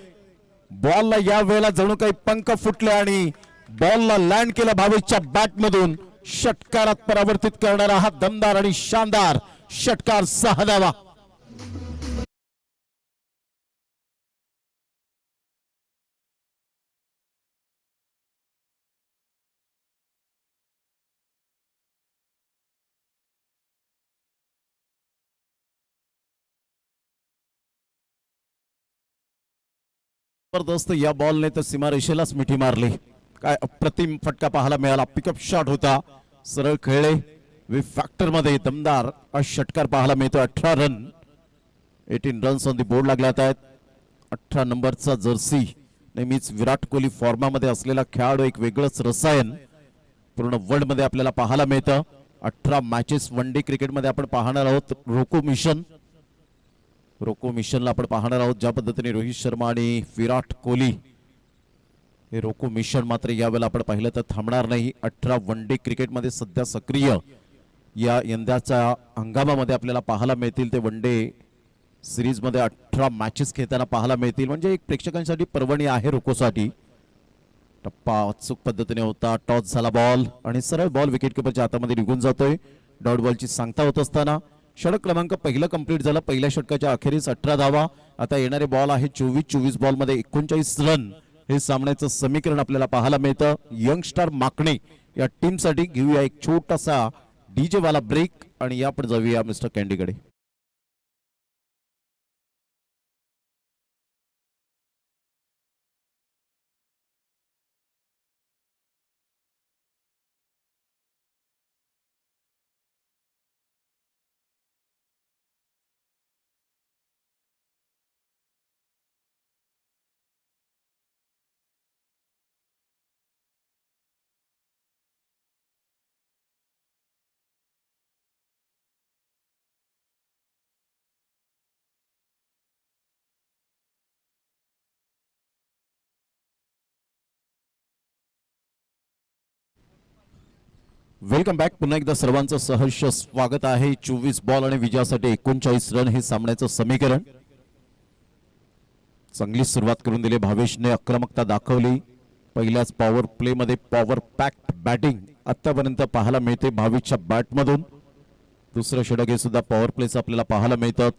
बॉलला या वेळेला जणू काही पंख फुटले आणि बॉलला लँड केलं भावेशच्या बॅटमधून. षटकारात परावर्तित करणारा हा दमदार आणि शानदार षटकार. 6 धावा. जबरदस्त या बॉलने तर सीमारेषेलाच मिठी मारली. काय अप्रतिम फटका पाहायला मिळाला. पिकअप शॉट होता, सरळ खेळले. वी फॅक्टर मध्ये दमदार षटकार पाहायला मिळतो. 18 run 18 runs on the board लागल्यात आहेत. 18 नंबरचा जर्सी, नेहमीच विराट कोहली फॉर्मामध्ये असलेला खेळाडू, एक वेगळंच रसायन पूर्ण वर्ल्ड मध्ये आपल्याला पाहायला मिळतं. 18 मॅचेस वन डे क्रिकेटमध्ये आपण पाहणार आहोत. रोको मिशनला आपण पाहणार आहोत. ज्या पद्धतीने रोहित शर्मा आणि विराट कोहली, हे रोको मिशन मात्र यावेळेला आपण पाहिलं तर थांबणार नाही. 18 वन डे क्रिकेटमध्ये सध्या सक्रिय या यंदाच्या हंगामामध्ये आपल्याला पाहायला मिळतील. ते वन डे सिरीज मध्ये 18 मॅचेस खेळताना पाहायला मिळतील. म्हणजे एक प्रेक्षकांसाठी पर्वणी आहे रोकोसाठी. टप्पा अचूक पद्धतीने होता. टॉस झाला बॉल आणि सरळ बॉल विकेट किपरच्या हातामध्ये निघून जातोय. डॉट बॉलची सांगता होत असताना षटक क्रमांक पहिलं कंप्लीट झालं. पहिल्या षटकाच्या अखेरीस 18 धावा. आता येणारे बॉल आहे 24 बॉल मध्ये 39 रन. हे सामन्याचं समीकरण आपल्याला पाहायला मिळतं. यंगस्टार माकणे या टीम साठी घेऊया एक छोटासा डीजे वाला ब्रेक आणि आपण जाऊया मिस्टर कॅन्डीकडे. Welcome back. पुन्हा एकदा सर्वांचं सहर्ष स्वागत आहे. 24 बॉल आणि विजयासाठी 39 रन हे सामन्याचं समीकरण. चांगली सुरुवात करून दिली भावेशने. आक्रमकता दाखवली. पहिल्याच पॉवर प्ले मध्ये पॉवर पॅक्ट बॅटिंग आतापर्यंत पाहायला मिळते भावेशच्या बॅटमधून. दुसरं षटक हे सुद्धा पॉवर प्लेचं आपल्याला पाहायला मिळतं.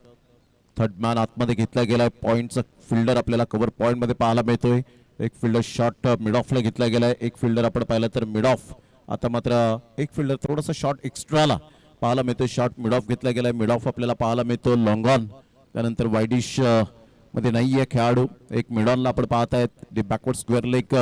थर्ड मॅन आतमध्ये घेतला गेलाय. पॉइंटचा फिल्डर आपल्याला कव्हर पॉइंट मध्ये पाहायला मिळतोय. एक फिल्डर शॉट मिड ऑफला घेतला गेलाय. एक फिल्डर आपण पाहिलं तर मिड ऑफ. आता मात्र एक फिल्डर थोडासा शॉट एक्स्ट्राला पाहायला मिळतो. शॉट मिड ऑफ घेतला गेलाय. मिड ऑफ आपल्याला पाहायला मिळतो. लॉंग ऑन, त्यानंतर वाईडिश मध्ये नाहीये खेळाडू. एक मिडॉनला आपण पाहत आहेत बॅकवर्ड स्क्वेअर लेग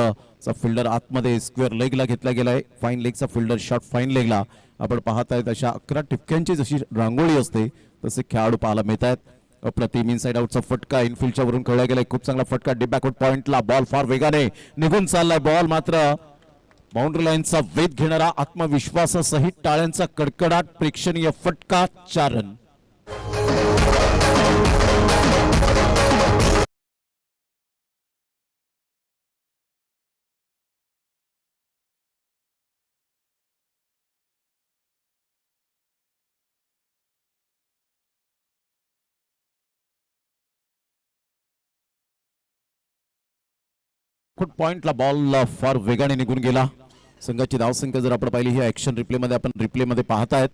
चा फिल्डर आतमध्ये स्क्वेअर लेगला घेतला गेलाय. फाईन लेगचा फिल्डर शॉर्ट फाईन लेगला आपण पाहत आहेत. अशा 11 टिपक्यांची जशी रांगोळी असते तसे खेळाडू पाहायला मिळत आहेत. अप्रतिम इनसाइड आउटचा फटका इनफिल्डच्या वरून खेळला गेलाय. खूप चांगला फटका डीप बॅकवर्ड पॉइंटला. बॉल फार वेगाने निघून चाललाय. बॉल मात्र बाउंड्री लाईनचा वेध घेणारा आत्मविश्वासासहित टाळ्यांचा कडकडाट प्रेक्षणीय फटका. 4 रन. पॉइंटला बॉल फार वेगाने निघून गेला. संघाची धावसंख्या जर आपण पाहिली ही ऍक्शन रिप्लेमध्ये आपण रिप्लेमध्ये पाहतायत.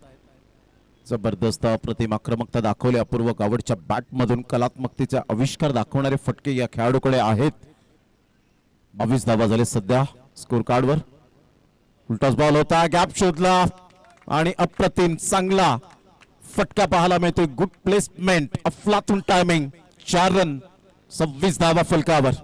जबरदस्त अप्रतिम आक्रमकता दाखवली अपूर्व गावडच्या बॅटमधून. कलात्मकतेचा आविष्कार दाखवणारे फटके या खेळाडूकडे आहेत. 22 धावा झाले सध्या स्कोर कार्डवर. उलटाच बॉल होता. गॅप शोधला आणि अप्रतिम चांगला फटका पाहायला मिळतोय. गुड प्लेसमेंट अफलातून टायमिंग. 4 रन 26 धावा फलकावर.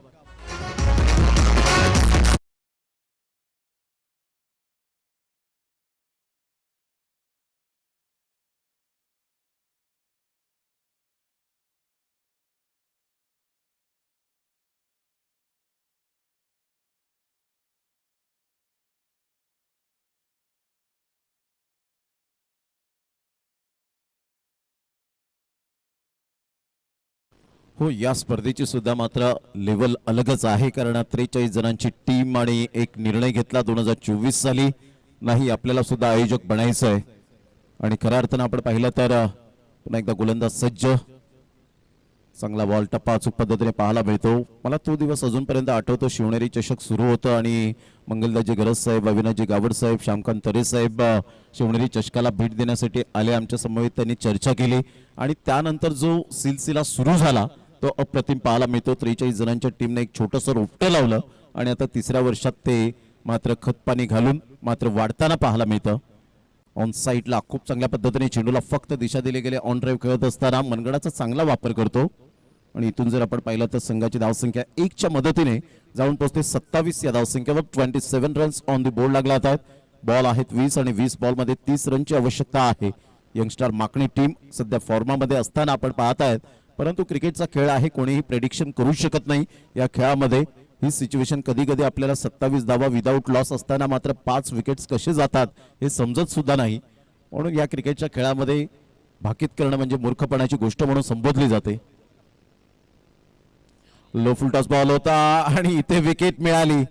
हो, या स्पर्धेची सुद्धा मात्र लेवल अलगच आहे. कारण 43 जणांची टीम आणि एक निर्णय घेतला 2024 साली. नाही, आपल्याला सुद्धा आयोजक बनायचं आहे. आणि खऱ्या अर्थानं आपण पाहिलं तर पुन्हा एकदा गोलंदाज सज्ज. चांगला बॉल टप्पा अचूक पद्धतीने पाहायला मिळतो. मला तो दिवस अजूनपर्यंत आठवतो. शिवनेरी चषक सुरू होतं आणि मंगलदाजी गरज साहेब, अविनाशजी गावड साहेब, श्यामकांत तरे साहेब शिवनेरी चषकाला भेट देण्यासाठी आले. आमच्या समवेत त्यांनी चर्चा केली आणि त्यानंतर जो सिलसिला सुरू झाला तो अप्रतिम पाहायला मिळतो. 43 जणांच्या टीमने एक छोटंसं रोपटं लावलं आणि आता 3ऱ्या वर्षात ते मात्र खतपाणी घालून मात्र वाढताना पाहायला मिळतं. ऑन साईडला खूप चांगल्या पद्धतीने चेंडूला फक्त दिशा दिली गेले. ऑन ड्राईव्ह खेळत असताना मनगडाचा चांगला वापर करतो आणि इथून जर आपण पाहिलं तर संघाची धावसंख्या 1च्या मदतीने जाऊन पोहोचते 27. या धावसंख्येवर 27 रन्स ऑन द बोर्ड लागला आहेत. बॉल आहेत 20 आणि 20 बॉलमध्ये 30 रनची आवश्यकता आहे. यंगस्टार माकणी टीम सध्या फॉर्मामध्ये असताना आपण पाहत आहेत. परंतु क्रिकेटचा खेळ आहे, कोणीही प्रेडिक्शन करू शकत नाही. या खेळामध्ये ही सिच्युएशन कधी कधी आपल्याला 27 धावा विदाऊट लॉस असताना मात्र 5 विकेट्स कसे जातात हे समजत सुद्धा नाही. म्हणून या क्रिकेटच्या खेळामध्ये भाकीत करणं म्हणजे मूर्खपणाची गोष्ट म्हणून संबोधली जाते. लो फुलटॉस बॉल होता आणि इथे विकेट मिळाली.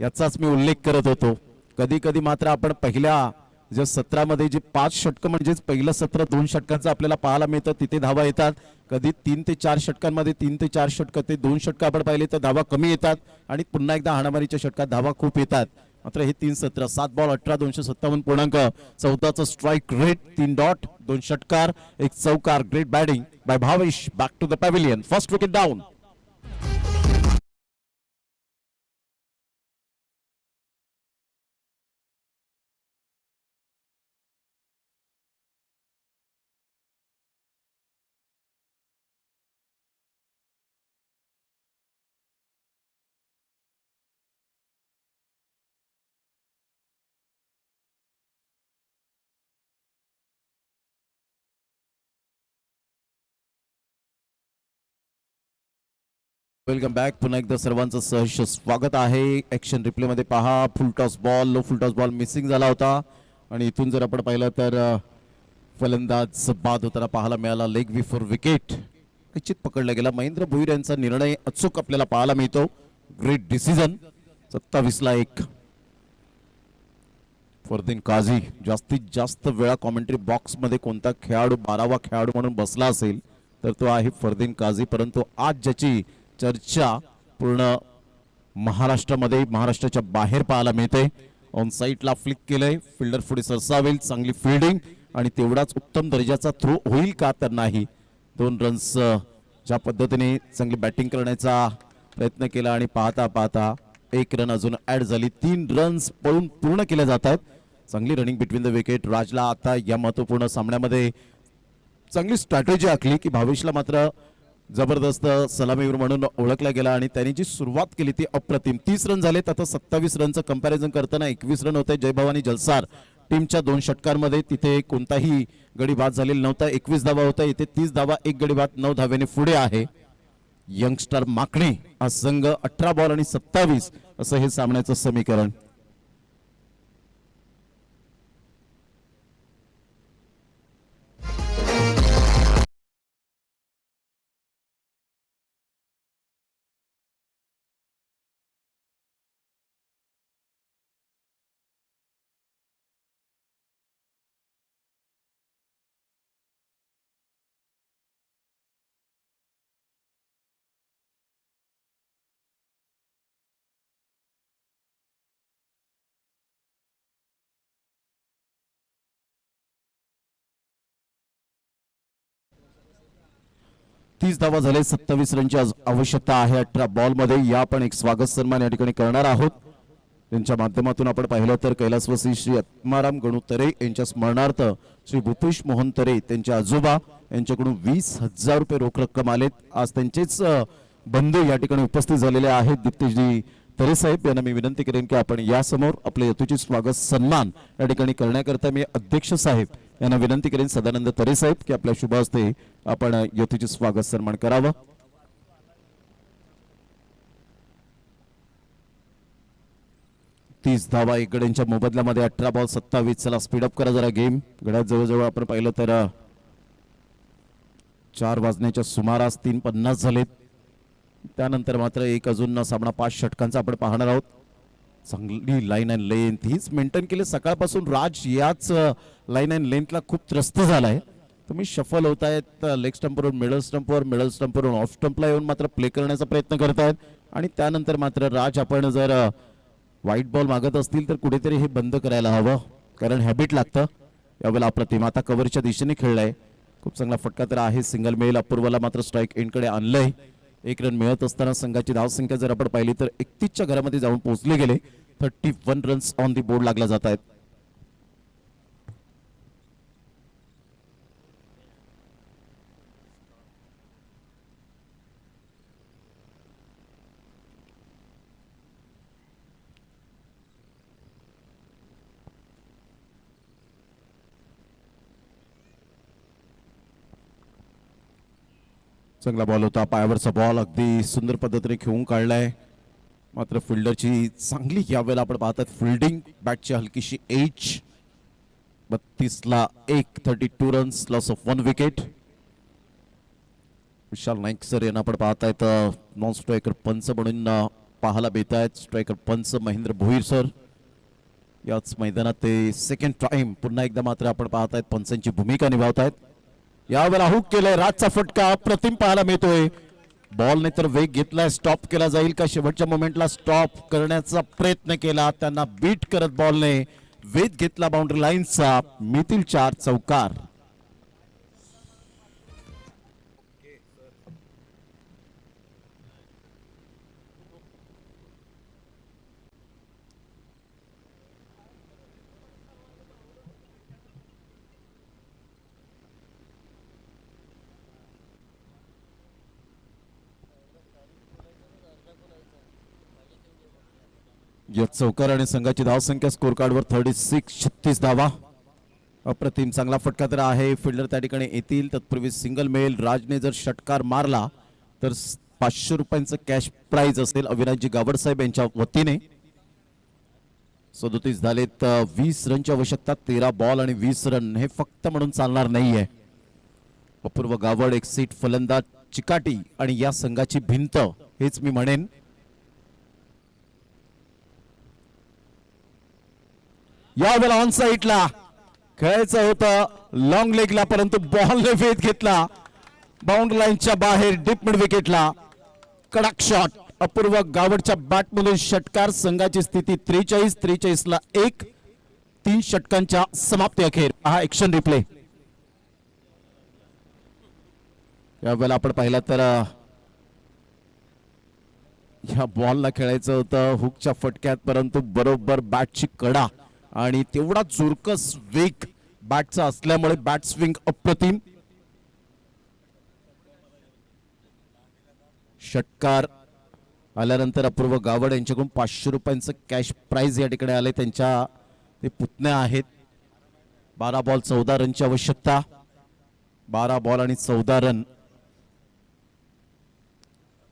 याचाच मी उल्लेख करत होतो. कधी कधी मात्र आपण पहिल्या ज्या सत्रामध्ये जे 5 षटकं म्हणजेच पहिलं सत्र 2 षटकांचं आपल्याला पाहायला मिळतं, तिथे धावा येतात. कधी 3 ते 4 षटकांमध्ये 3 ते 4 षटकं ते 2 षटकं आपण पाहिले तर धावा कमी येतात आणि पुन्हा एकदा हाणामारीच्या षटकात धावा खूप येतात. मात्र हे 3 सत्र 7 बॉल 18 257 पूर्णांक 14चा स्ट्राईक रेट 3 डॉट 2 षटकार 1 चौकार. Great batting by Bhavesh. Back to the pavilion. First wicket down. Welcome back. पुन्हा एकदा सर्वांचं सहर्ष स्वागत आहे. ऍक्शन रिप्ले मध्ये पहा. Full toss ball, low full toss ball missing झाला होता आणि इथून जर आपण पाहिलं तर फलंदाज बाद होताना पाहायला मिळाला. लेग बिफोर विकेट निश्चित पकडला गेला. महेंद्र भोईर यांचा निर्णय अचूक आपल्याला पाहायला मिळतो. Great decision. 27ला 1. फरदीन काझी. जास्तीत जास्त वेळा कॉमेंट्री बॉक्स मध्ये कोणता खेळाडू 12वा खेळाडू म्हणून बसला असेल तर तो आहे फरदीन काझी. परंतु आज ज्याची चर्चा पूर्ण महाराष्ट्रामध्ये महाराष्ट्राच्या बाहेर पाहायला मिळते. ऑन साईडला फ्लिक केलंय. फिल्डर पुढे सरसावेल. चांगली फिल्डिंग आणि तेवढाच उत्तम दर्जाचा थ्रो होईल का तर नाही. 2 रन्स ज्या पद्धतीने चांगली बॅटिंग करण्याचा प्रयत्न केला आणि पाहता पाहता 1 रन अजून ऍड झाली. 3 रन्स पळून पूर्ण केल्या जात आहेत. चांगली रनिंग बिटवीन द विकेट. राजला आता या महत्वपूर्ण सामन्यामध्ये चांगली स्ट्रॅटेजी आखली की भावेशला मात्र जबरदस्त सलामीवीर म्हणून ओळखला गेला आणि त्यांनी जी सुरुवात केली ती अप्रतिम. 30 रन झालेत. आता 27 रनचं कंपॅरिझन करताना 21 रन होते जय भवानी जलसार टीमच्या 2 षटकांमध्ये. तिथे कोणताही गडी बाद झालेला नव्हता. 21 धावा होता. इथे 30 धावा, 1 गडी बाद, 9 धावेने पुढे आहे यंगस्टर माकणे. हा संघ 18 बॉल आणि 27 असं हे सामन्याचं समीकरण. तीस धावा झाले. 27 रनची आवश्यकता आहे 18 बॉल मध्ये. या आपण एक स्वागत सन्मान या ठिकाणी करणार आहोत. त्यांच्या माध्यमातून आपण पाहिलं तर कैलासवासी श्री आत्माराम गणू तरे यांच्या स्मरणार्थ श्री भूपेश मोहन तरे त्यांच्या आजोबा यांच्याकडून 20,000 रुपये रोख रक्कम आलेत. आज त्यांचेच बंधू या ठिकाणी उपस्थित झालेले आहेत. दीप्तेशजी तरे साहेब यांना मी विनंती करेन की आपण या समोर आपले यथोचित स्वागत सन्मान या ठिकाणी करण्याकरता मी अध्यक्ष साहेब यांना विनंती करेन सदानंद तरे साहेब की आपल्या शुभ हस्ते आपण यथोचित स्वागत सन्मान करावा. तीस धावा 1 गड्यांच्या मोबदल्यामध्ये 18 बॉल 27. चला स्पीडअप करा जरा गेम. गड्यात जवळजवळ आपण पाहिलं तर 4 वाजण्याच्या सुमारास 3:50 झालेत. त्यानंतर मात्र एक अजून सामना 5 षटकांचा आपण पाहणार आहोत. चांगली लाईन अँड लेंथ हीच मेंटेन केली सकाळपासून. राज याच लाईन अँड लेंथला खूप त्रस्त झालाय. तुम्ही शफल होतायत लेग स्टंपवरून मिडल स्टंपवर, मिडल स्टंपवरून ऑफ स्टंपला येऊन मात्र प्ले करण्याचा प्रयत्न करतायत. आणि त्यानंतर मात्र राज आपण जर व्हाईट बॉल मागत असतील तर कुठेतरी हे बंद करायला हवं, कारण हॅबिट लागतं. यावेळेला अप्रतिम आता कव्हरच्या दिशेने खेळलाय. खूप चांगला फटका तर आहे. Single male. अपूर्वाला मात्र स्ट्राईक एंडकडे आणलंय. 1 रन मिळत असताना संघाची धावसंख्या जर आपण पाहिली तर 31च्या घरामध्ये जाऊन पोहोचले गेले. 31 रन्स ऑन दी बोर्ड लागला जात आहेत. चांगला बॉल होता. पायावरचा बॉल अगदी सुंदर पद्धतीने खेळून काढलाय. मात्र फिल्डरची चांगली यावेळेला आपण पाहतात फिल्डिंग. बॅटची हलकीशी एज. 32ला 1. 32 runs. Loss of 1 wicket. Vishal Naik sir यांना आपण पाहतायत नॉन स्ट्रायकर पंच म्हणून पाहायला बेत आहेत. स्ट्रायकर पंच महेंद्र भोईर सर याच मैदानात ते सेकंड टाइम पुन्हा एकदा मात्र आपण पाहतायत पंचांची भूमिका निभावतायत. यावेळेला हुक केलाय. राजचा फटका अप्रतिम पाहायला मिळतोय. बॉलने तर वेग घेतलाय. स्टॉप केला जाईल का? शेवटच्या मोमेंटला स्टॉप करण्याचा प्रयत्न केला. त्यांना बीट करत बॉलने वेग घेतला बाउंड्री लाईनचा. मितील 4 चौकार. या चौकार आणि संघाची धावसंख्या स्कोर कार्डवर 36. 36 धावा. अप्रतिम चांगला फटका तर आहे. फिल्डर त्या ठिकाणी येतील. तत्पूर्वी सिंगल मेल. राजने जर षटकार मारला तर 500 रुपयांचं कॅश प्राइज असेल अविनाशजी गावड साहेब यांच्या वतीने. 37 झालेत. 20 रनची आवश्यकता. 13 बॉल आणि 20 रन हे फक्त म्हणून चालणार नाहीये. अपूर्व गावड एक सीट फलंदाज चिकाटी आणि या संघाची भिंत हेच मी म्हणेन. यावेळेला ऑन साईडला खेळायचं होतं लॉंग लेगला, परंतु बॉलने वेध घेतला बाउंड्री लाईनच्या बाहेर डीप मिड विकेटला. कडक शॉट अपूर्व गावडच्या बॅटमधून षटकार. संघाची स्थिती 43. 43ला 1. 3 षटकांच्या समाप्ती अखेर. हा ऍक्शन रिप्ले. यावेळेला आपण पाहिला तर या बॉलला खेळायचं होतं हुकच्या फटक्यात, परंतु बरोबर बॅटची कडा आणि तेवढा जोरकस वेग बॅटचा असल्यामुळे बॅट स्विंग अप्रतिम. षटकार आल्यानंतर अपूर्व गावड यांच्याकडून 500 रुपयांचं कॅश प्राइज या ठिकाणी आले. त्यांच्या ते पुतण्या आहेत. 12 बॉल 14 रनची आवश्यकता. 12 बॉल आणि 14 रन.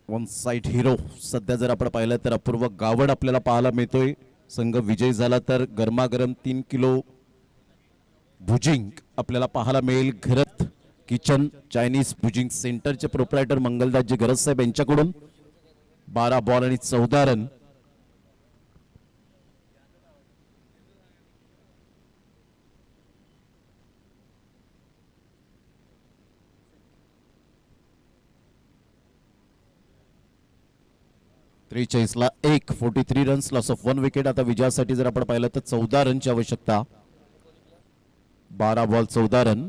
वन साइड हिरो सध्या जर आपण पाहिलं तर अपूर्व गावड आपल्याला पाहायला मिळतोय. संघ विजयी झाला तर गरमागरम 3 किलो भुजिंग आपल्याला पाहायला मिळेल. घरत किचन चायनीज भुजिंग सेंटरचे प्रोप्रायटर मंगलदासजी गरज साहेब यांच्याकडून. 12 बॉल आणि 14 रन. ला 43 रन्स, लॉस ऑफ 1 विकेट. आता विजयासाठी जर आपण पाहिलं तर 14 रनची आवश्यकता. 12 बॉल 14 रन.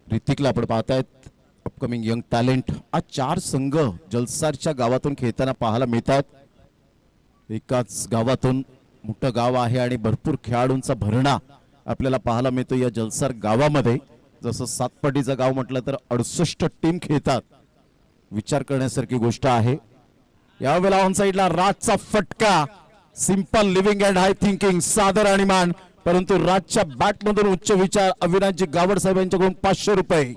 ऋतिकला आपण पाहतायत अपकमिंग यंग टॅलेंट. आज 4 संघ जलसारच्या गावातून खेळताना पाहायला मिळतात. एकाच गावातून मोठं गाव आहे आणि भरपूर खेळाडूंचा भरणा आपल्याला पाहायला मिळतो या जलसार गावामध्ये. जसं सातपाटीचं गाव म्हटलं तर 68 टीम खेळतात. विचार करण्यासारखी गोष्ट आहे. यावेळेला ऑन साइडला राजचा फटका. Simple living and high thinking, सादर आणि मान. परंतु राजच्या बॅट मधून उच्च विचार. अविनाशजी गावड साहेब यांच्याकडून 500 रुपये.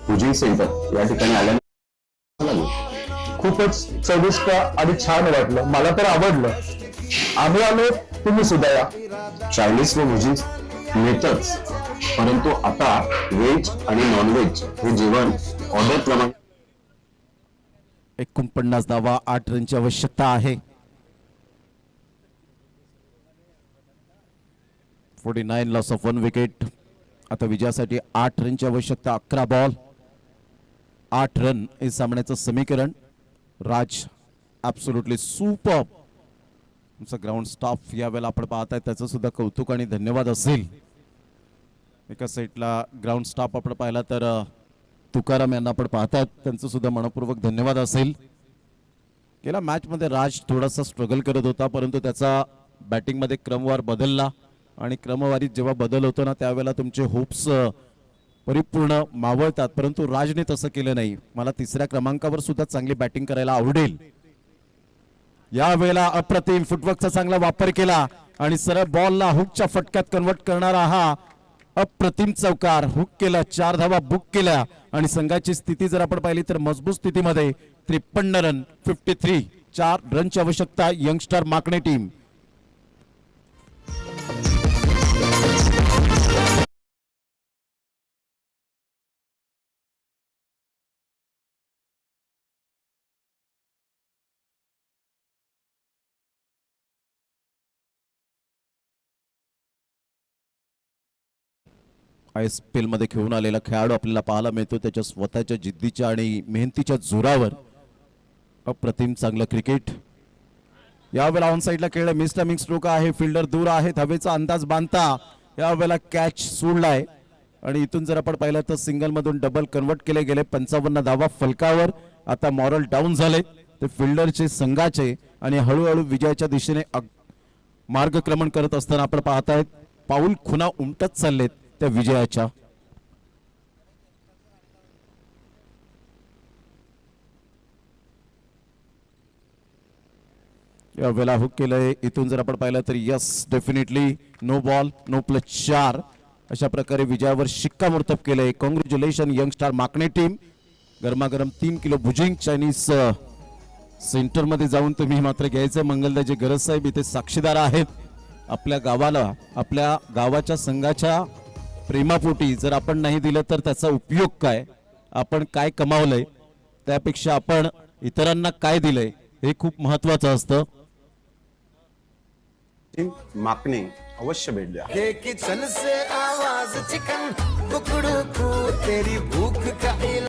भुजिंग सेंटर या ठिकाणी आल्याने खूपच चविष्ट आणि छान वाटलं. मला तर आवडलं. आम्ही आलो, तुम्ही सुद्धा या. चायनीज व भुजिंग मिळतच, परंतु आता व्हेज आणि नॉन व्हेज हे जेवण ऑर्डर क्रमांक 49 धावा, 8 रनची आवश्यकता आहे. 49 लॉस ऑफ 1 विकेट. आता विजयासाठी 8 रनची आवश्यकता. 11 बॉल 8 रन हे सामन्याचं समीकरण. राज ॲब्सोल्युटली सुपर. तुमचा ग्राउंड स्टाफ यावेळेला आपण पाहताय त्याचं सुद्धा कौतुक आणि धन्यवाद असेल. एका साईडला ग्राउंड स्टाफ आपण पाहिला तर तुकाराम यांना आपण पाहतायत, त्यांचं सुद्धा मनपूर्वक धन्यवाद असेल. गेल्या मॅच मध्ये राज थोडासा स्ट्रगल करत होता, परंतु त्याचा बॅटिंग मध्ये क्रमवार बदलला आणि क्रमवारीत जेव्हा बदल होतो ना त्यावेळेला तुमचे होप्स परिपूर्ण मावळतात, परंतु राजने तसं केलं नाही. मला 3ऱ्या क्रमांकावर सुद्धा चांगली बॅटिंग करायला आवडेल. यावेळेला अप्रतिम फुटवर्कचा चांगला वापर केला आणि सरळ बॉलला हुकच्या फटक्यात कन्वर्ट करणारा हा अप्रतिम चौकार. हुक केला, 4 धावा बुक केल्या आणि संघाची स्थिती जर आपण पाहिली तर मजबूत स्थितीमध्ये. 53 रन 53, 4 रनची आवश्यकता. Youngster माकणे team. ISPL मध्ये खेळून आलेला खेळाडू आपल्याला पाहायला मिळतो. त्याच्या स्वतःच्या जिद्दीच्या आणि मेहनतीच्या जोरावर अप्रतिम चांगलं क्रिकेट. यावेळेला ऑन साइडला खेळला. मिस टायमिंग स्ट्रोक आहे. फिल्डर दूर आहेत. हवेचा अंदाज बांधता यावेळेला कॅच सोडलाय आणि इथून जर आपण पाहिलं तर सिंगल मधून डबल कन्वर्ट केले गेले. 55 धावा फलकावर. आता मॉरल डाऊन झाले ते फिल्डरचे संघाचे आणि हळूहळू विजयाच्या दिशेने मार्गक्रमण करत असताना आपण पाहतायत पाऊल खुणा उमटत चाललेत त्या विजयाच्या. यावेळेला हुक केलंय. इथून जर आपण पाहिलं तर yes definitely no ball no plus 4 अशा प्रकारे विजयावर शिक्कामोर्तब केलंय. Congratulation youngstar Makane team. गरमागरम 3 किलो भुजिंग चायनीज सेंटर मध्ये जाऊन तुम्ही मात्र घ्यायचं. मंगलदाजी गरज साहेब इथे साक्षीदार आहेत. आपल्या गावाला आपल्या गावाच्या संघाच्या प्रेमापोटी जर आपण नाही दिलं तर त्याचा उपयोग काय. आपण काय कमावलंय त्यापेक्षा आपण इतरांना काय दिलंय हे खूप महत्वाचं असतं. माकणे अवश्य भेट द्या. किचन से आवाज चिकन कुकड़ू को तेरी भूख का